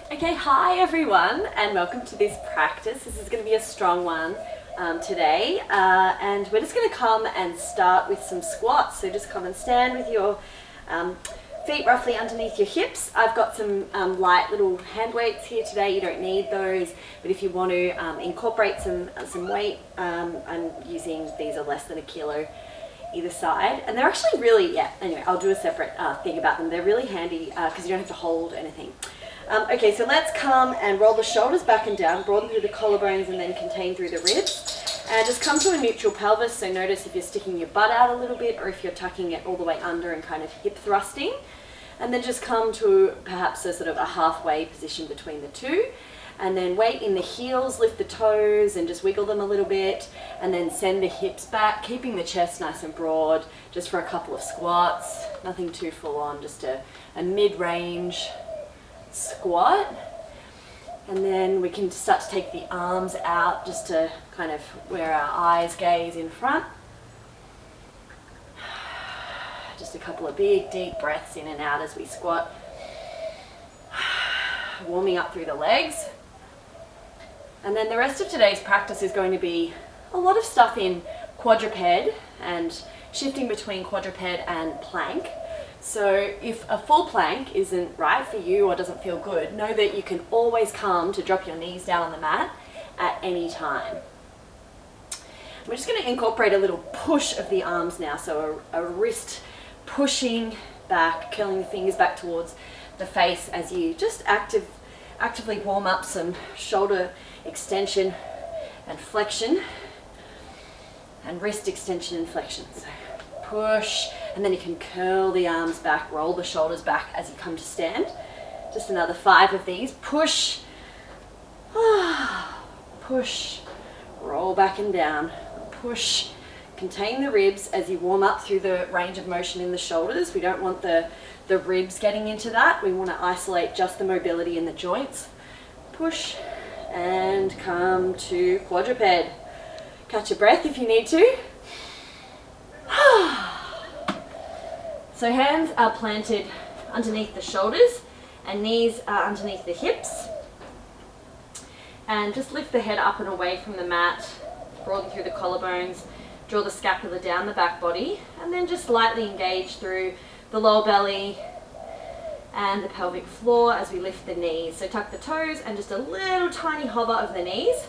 Okay, hi everyone and welcome to this practice. This is going to be a strong one today and we're just going to come and start with some squats. So just come and stand with your feet roughly underneath your hips. I've got some light little hand weights here today. You don't need those, but if you want to incorporate some weight, I'm using these are less than a kilo either side, and they're actually really, anyway, I'll do a separate thing about them. They're really handy because you don't have to hold anything. Okay, so let's come and roll the shoulders back and down, broaden through the collarbones and then contain through the ribs. And just come to a neutral pelvis, so notice if you're sticking your butt out a little bit or if you're tucking it all the way under and kind of hip thrusting. And then just come to perhaps a sort of a halfway position between the two. And then weight in the heels, lift the toes and just wiggle them a little bit. And then send the hips back, keeping the chest nice and broad, just for a couple of squats. Nothing too full on, just a mid-range squat. And then we can start to take the arms out just to kind of where our eyes gaze in front. Just a couple of big deep breaths in and out as we squat. Warming up through the legs. And then the rest of today's practice is going to be a lot of stuff in quadruped and shifting between quadruped and plank. So if a full plank isn't right for you or doesn't feel good, know that you can always come to drop your knees down on the mat at any time. We're just going to incorporate a little push of the arms now, so a wrist pushing back, curling the fingers back towards the face as you just actively warm up some shoulder extension and flexion and wrist extension and flexion. So push, and then you can curl the arms back, roll the shoulders back as you come to stand. Just another 5 of these. Push, push, roll back and down, push. Contain the ribs as you warm up through the range of motion in the shoulders. We don't want the ribs getting into that. We want to isolate just the mobility in the joints. Push and come to quadruped. Catch a breath if you need to. So hands are planted underneath the shoulders and knees are underneath the hips. And just lift the head up and away from the mat, broaden through the collarbones, draw the scapula down the back body, and then just lightly engage through the lower belly and the pelvic floor as we lift the knees. So tuck the toes and just a little tiny hover of the knees.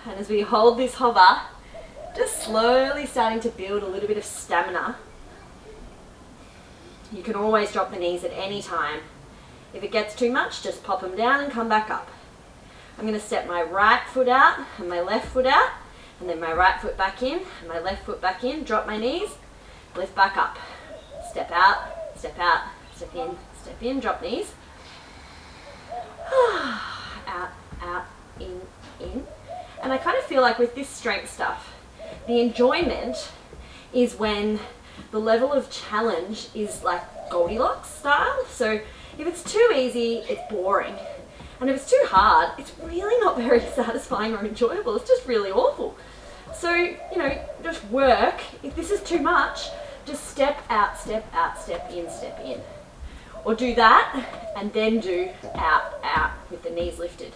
And as we hold this hover, just slowly starting to build a little bit of stamina. You can always drop the knees at any time. If it gets too much, just pop them down and come back up. I'm going to step my right foot out and my left foot out, and then my right foot back in and my left foot back in. Drop my knees, lift back up. Step out, step in, drop knees. Out, out, in. And I kind of feel like with this strength stuff, the enjoyment is when the level of challenge is like Goldilocks style. So if it's too easy, it's boring. And if it's too hard, it's really not very satisfying or enjoyable. It's just really awful. So, you know, just work. If this is too much, just step out, step in. Or do that and then do out with the knees lifted.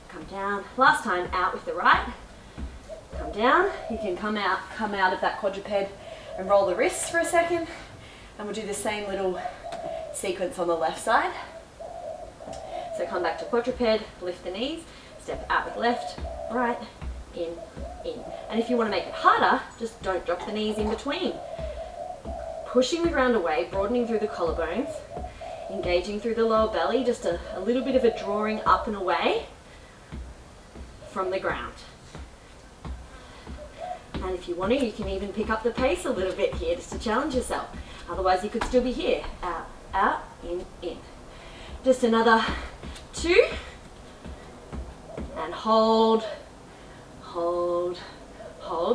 Come down. Last time, out with the right. Come down. You can come out of that quadruped and roll the wrists for a second. And we'll do the same little sequence on the left side. So come back to quadruped, lift the knees, step out with left, right, in. And if you want to make it harder, just don't drop the knees in between. Pushing the ground away, broadening through the collarbones, engaging through the lower belly, just a little bit of a drawing up and away from the ground. And if you want to, you can even pick up the pace a little bit here just to challenge yourself. Otherwise, you could still be here. Out, in. Just another 2. And hold.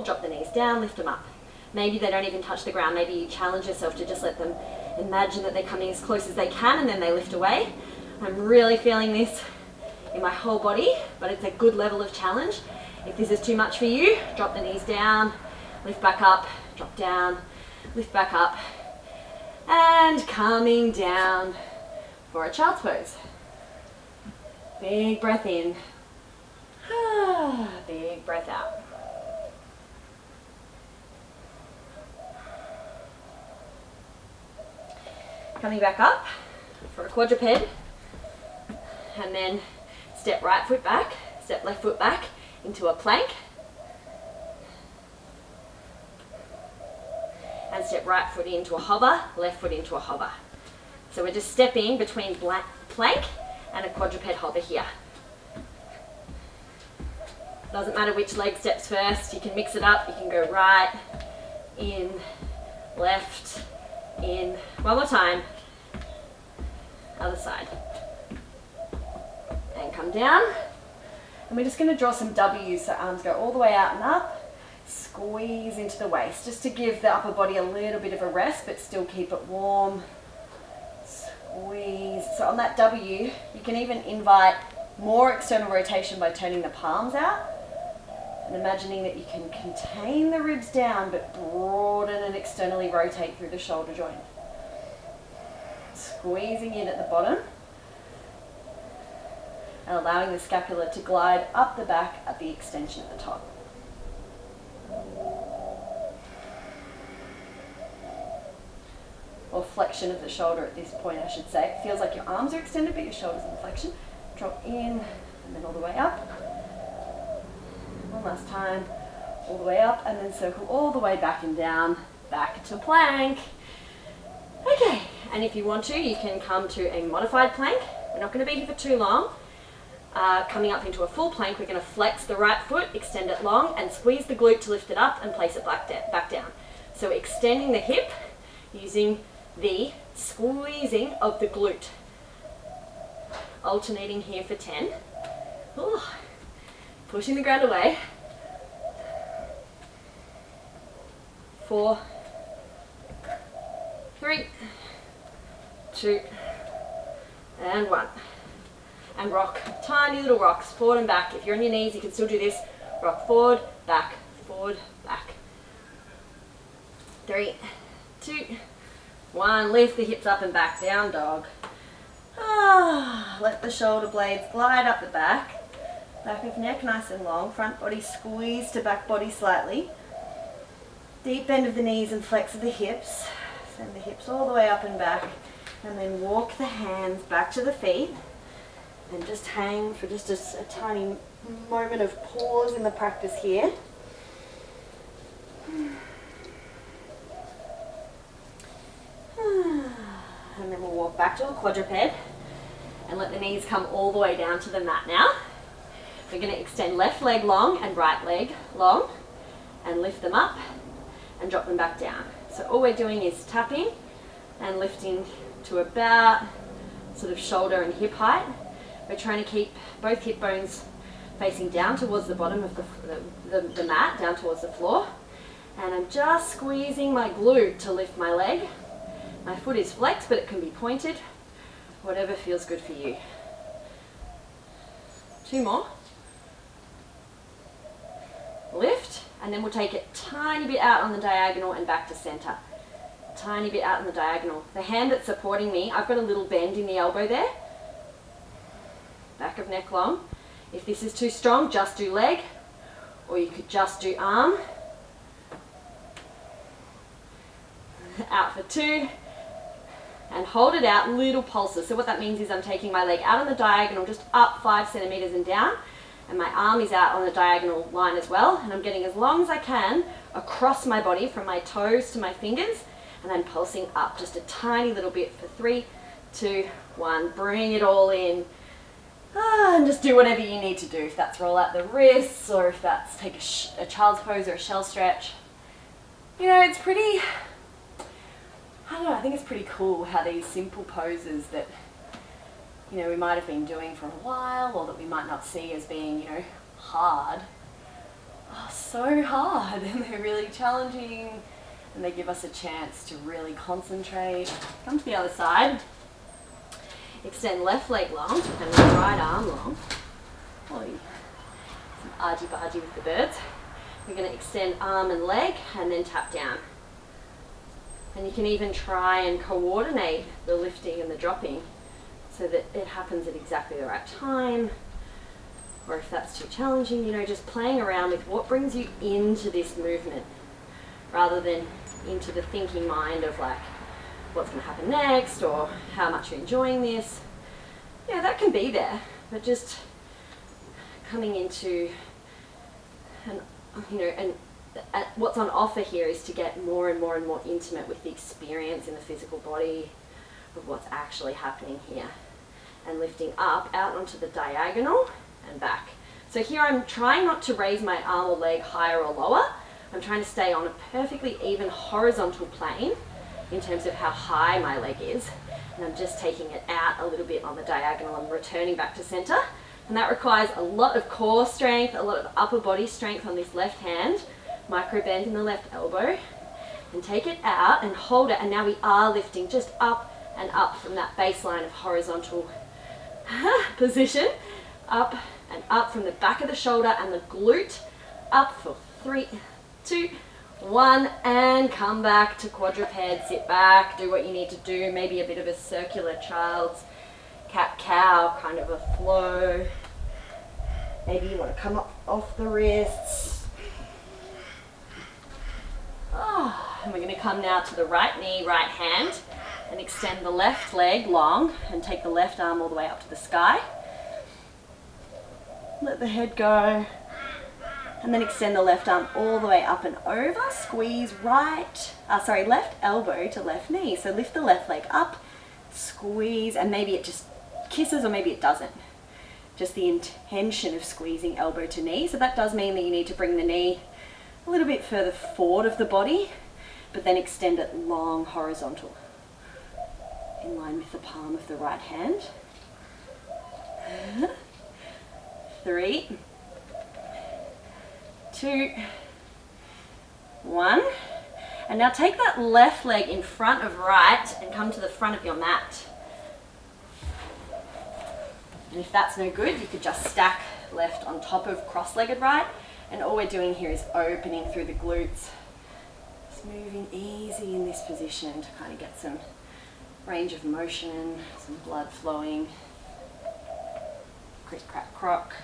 Drop the knees down, lift them up. Maybe they don't even touch the ground. Maybe you challenge yourself to just let them imagine that they're coming as close as they can and then they lift away. I'm really feeling this in my whole body, but it's a good level of challenge. If this is too much for you, drop the knees down, lift back up, drop down, lift back up, and coming down for a child's pose. Big breath in, big breath out. Coming back up for a quadruped, and then step right foot back, step left foot back into a plank, and step right foot into a hover, left foot into a hover. So we're just stepping between plank and a quadruped hover here. Doesn't matter which leg steps first, you can mix it up, you can go right, in, left, in. One more time, other side. And come down. And we're just going to draw some W's, so arms go all the way out and up. Squeeze into the waist, just to give the upper body a little bit of a rest, but still keep it warm. Squeeze. So on that W, you can even invite more external rotation by turning the palms out. And imagining that you can contain the ribs down, but broaden and externally rotate through the shoulder joint. Squeezing in at the bottom. And allowing the scapula to glide up the back at the extension at the top. Or flexion of the shoulder at this point, I should say. It feels like your arms are extended, but your shoulders in flexion. Drop in, and then all the way up. One last time, all the way up, and then circle all the way back and down, back to plank. Okay, and if you want to, you can come to a modified plank. We're not going to be here for too long. Coming up into a full plank, we're going to flex the right foot, extend it long, and squeeze the glute to lift it up and place it back down. So extending the hip using the squeezing of the glute. Alternating here for 10. Ooh. Pushing the ground away. 4, 3, 2, and 1. And rock, tiny little rocks, forward and back. If you're on your knees, you can still do this. Rock forward, back, 3, 2, 1. Lift the hips up and back, down dog. Let the shoulder blades glide up the back. Back of neck nice and long, front body squeeze to back body slightly. Deep bend of the knees and flex of the hips. Send the hips all the way up and back. And then walk the hands back to the feet. And just hang for just a tiny moment of pause in the practice here. And then we'll walk back to a quadruped. And let the knees come all the way down to the mat now. We're going to extend left leg long and right leg long and lift them up and drop them back down. So all we're doing is tapping and lifting to about sort of shoulder and hip height. We're trying to keep both hip bones facing down towards the bottom of the mat, down towards the floor. And I'm just squeezing my glute to lift my leg. My foot is flexed, but it can be pointed. Whatever feels good for you. 2 more. Lift, and then we'll take it tiny bit out on the diagonal and back to center. Tiny bit out on the diagonal. The hand that's supporting me, I've got a little bend in the elbow there. Back of neck long. If this is too strong, just do leg, or you could just do arm. Out for 2, and hold it out, little pulses. So what that means is I'm taking my leg out on the diagonal, just up 5 centimeters and down. And my arm is out on the diagonal line as well, and I'm getting as long as I can across my body from my toes to my fingers, and I'm pulsing up just a tiny little bit for 3, 2, 1. Bring it all in. And just do whatever you need to do. If that's roll out the wrists, or if that's take a child's pose or a shell stretch. You know, it's pretty, I don't know, I think it's pretty cool how these simple poses that you know, we might have been doing for a while, or that we might not see as being, you know, hard, are so hard, and they're really challenging, and they give us a chance to really concentrate. Come to the other side. Extend left leg long and right arm long. Oi. Some argy-bargy with the birds. We're going to extend arm and leg and then tap down. And you can even try and coordinate the lifting and the dropping so that it happens at exactly the right time. Or if that's too challenging, you know, just playing around with what brings you into this movement rather than into the thinking mind of like what's going to happen next or how much you're enjoying this. Yeah, that can be there, but just coming into, and you know, and what's on offer here is to get more and more and more intimate with the experience in the physical body of what's actually happening here, and lifting up out onto the diagonal and back. So here I'm trying not to raise my arm or leg higher or lower. I'm trying to stay on a perfectly even horizontal plane in terms of how high my leg is. And I'm just taking it out a little bit on the diagonal and returning back to center. And that requires a lot of core strength, a lot of upper body strength on this left hand, micro bend in the left elbow, and take it out and hold it. And now we are lifting just up and up from that baseline of horizontal position, up and up from the back of the shoulder and the glute, up for 3, 2, 1, and come back to quadruped, sit back, do what you need to do, maybe a bit of a circular child's cat-cow kind of a flow. Maybe you want to come up off the wrists. And we're going to come now to the right knee, right hand, and extend the left leg long and take the left arm all the way up to the sky. Let the head go. And then extend the left arm all the way up and over. Squeeze left elbow to left knee. So lift the left leg up, squeeze, and maybe it just kisses or maybe it doesn't. Just the intention of squeezing elbow to knee. So that does mean that you need to bring the knee a little bit further forward of the body, but then extend it long horizontal in line with the palm of the right hand. 3, 2, 1. And now take that left leg in front of right and come to the front of your mat. And if that's no good, you could just stack left on top of cross-legged right. And all we're doing here is opening through the glutes. Just moving easy in this position to kind of get some range of motion, some blood flowing. Crick, crack, crock.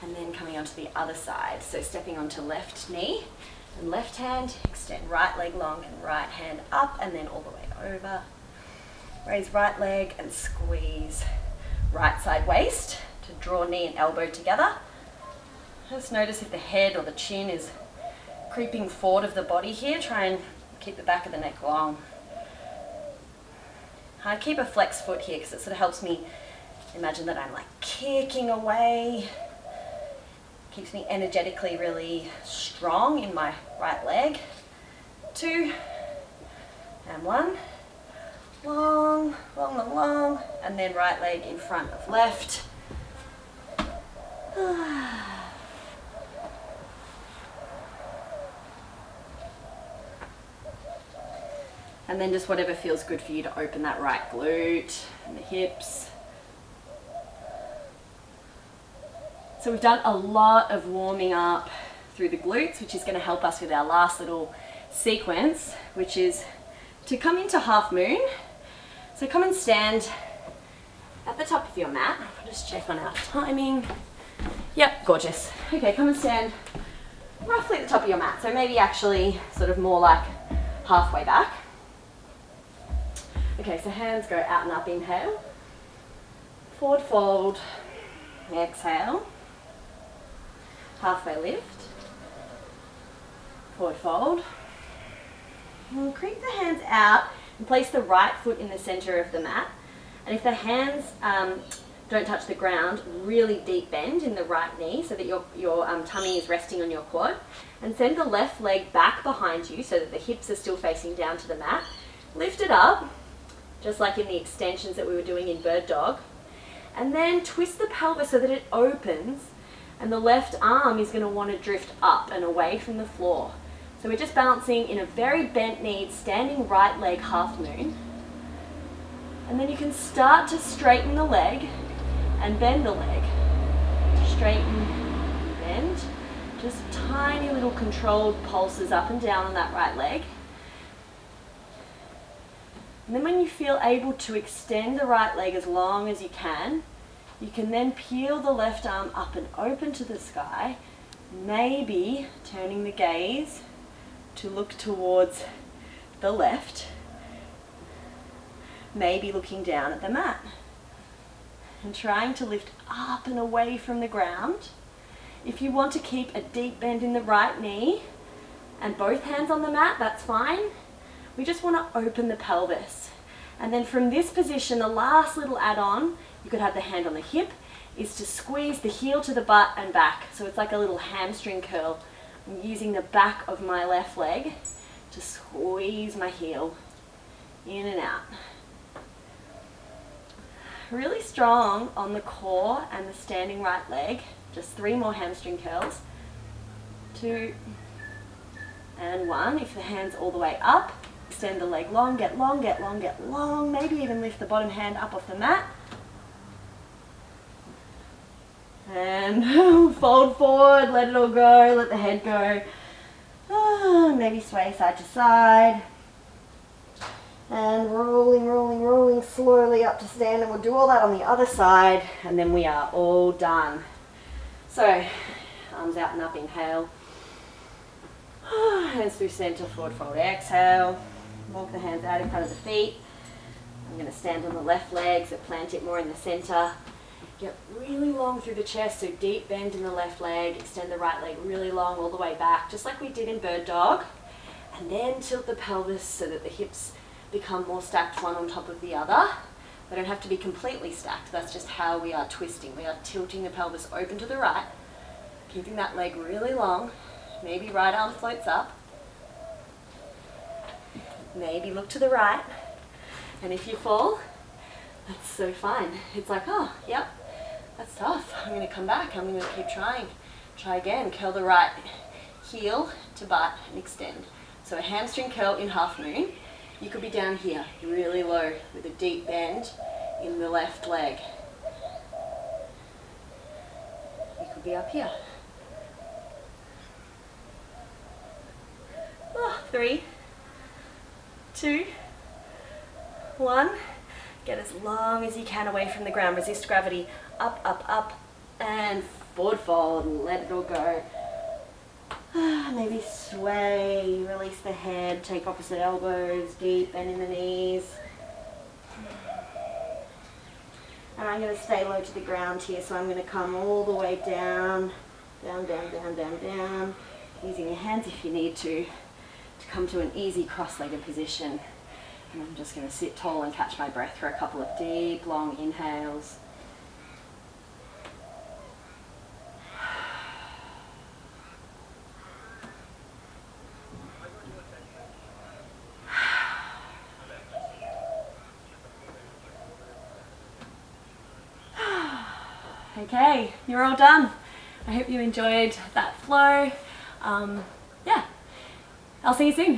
And then coming onto the other side. So stepping onto left knee and left hand, extend right leg long and right hand up and then all the way over. Raise right leg and squeeze right side waist to draw knee and elbow together. Just notice if the head or the chin is creeping forward of the body here. Try and keep the back of the neck long. I keep a flex foot here because it sort of helps me imagine that I'm like kicking away. Keeps me energetically really strong in my right leg. 2 and 1. Long, long, long, long. And then right leg in front of left. And then just whatever feels good for you to open that right glute and the hips. So we've done a lot of warming up through the glutes, which is going to help us with our last little sequence, which is to come into half moon. So come and stand at the top of your mat. I'll just check on our timing. Yep, gorgeous. Okay, come and stand roughly at the top of your mat. So maybe actually sort of more like halfway back. Okay, so hands go out and up, inhale. Forward fold, exhale. Halfway lift, forward fold, and creep the hands out and place the right foot in the center of the mat. And if the hands don't touch the ground, really deep bend in the right knee so that your tummy is resting on your quad. And send the left leg back behind you so that the hips are still facing down to the mat. Lift it up, just like in the extensions that we were doing in bird dog. And then twist the pelvis so that it opens. And the left arm is going to want to drift up and away from the floor. So we're just balancing in a very bent knee, standing right leg half moon. And then you can start to straighten the leg and bend the leg. Straighten, bend. Just tiny little controlled pulses up and down on that right leg. And then when you feel able to extend the right leg as long as you can then peel the left arm up and open to the sky, maybe turning the gaze to look towards the left, maybe looking down at the mat. And trying to lift up and away from the ground. If you want to keep a deep bend in the right knee and both hands on the mat, that's fine. We just want to open the pelvis. And then from this position, the last little add-on, you could have the hand on the hip, is to squeeze the heel to the butt and back. So it's like a little hamstring curl. I'm using the back of my left leg to squeeze my heel in and out. Really strong on the core and the standing right leg. Just 3 more hamstring curls. 2 and 1. If the hand's all the way up, extend the leg long, get long, get long, get long. Maybe even lift the bottom hand up off the mat. And fold forward, let it all go, let the head go. Maybe sway side to side. And rolling, rolling, rolling slowly up to stand, and we'll do all that on the other side, and then we are all done. So, arms out and up, inhale. Hands through center, forward fold, exhale. Walk the hands out in front of the feet. I'm going to stand on the left leg, so plant it more in the center. Get really long through the chest, so deep bend in the left leg. Extend the right leg really long all the way back, just like we did in bird dog. And then tilt the pelvis so that the hips become more stacked one on top of the other. They don't have to be completely stacked. That's just how we are twisting. We are tilting the pelvis open to the right, keeping that leg really long. Maybe right arm floats up. Maybe look to the right. And if you fall, that's so fine. It's like, oh, yep, that's tough. I'm going to come back. I'm going to keep trying. Try again. Curl the right heel to butt and extend. So a hamstring curl in half moon. You could be down here, really low, with a deep bend in the left leg. You could be up here. 3, 2, 1. Get as long as you can away from the ground. Resist gravity. Up, up, up, and forward fold. Let it all go. Maybe sway, release the head, take opposite elbows, deep bend in the knees. And I'm going to stay low to the ground here, so I'm going to come all the way down, down, down, down, down, down. Using your hands if you need to come to an easy cross-legged position. And I'm just going to sit tall and catch my breath for a couple of deep, long inhales. Okay, you're all done. I hope you enjoyed that flow. Yeah, I'll see you soon.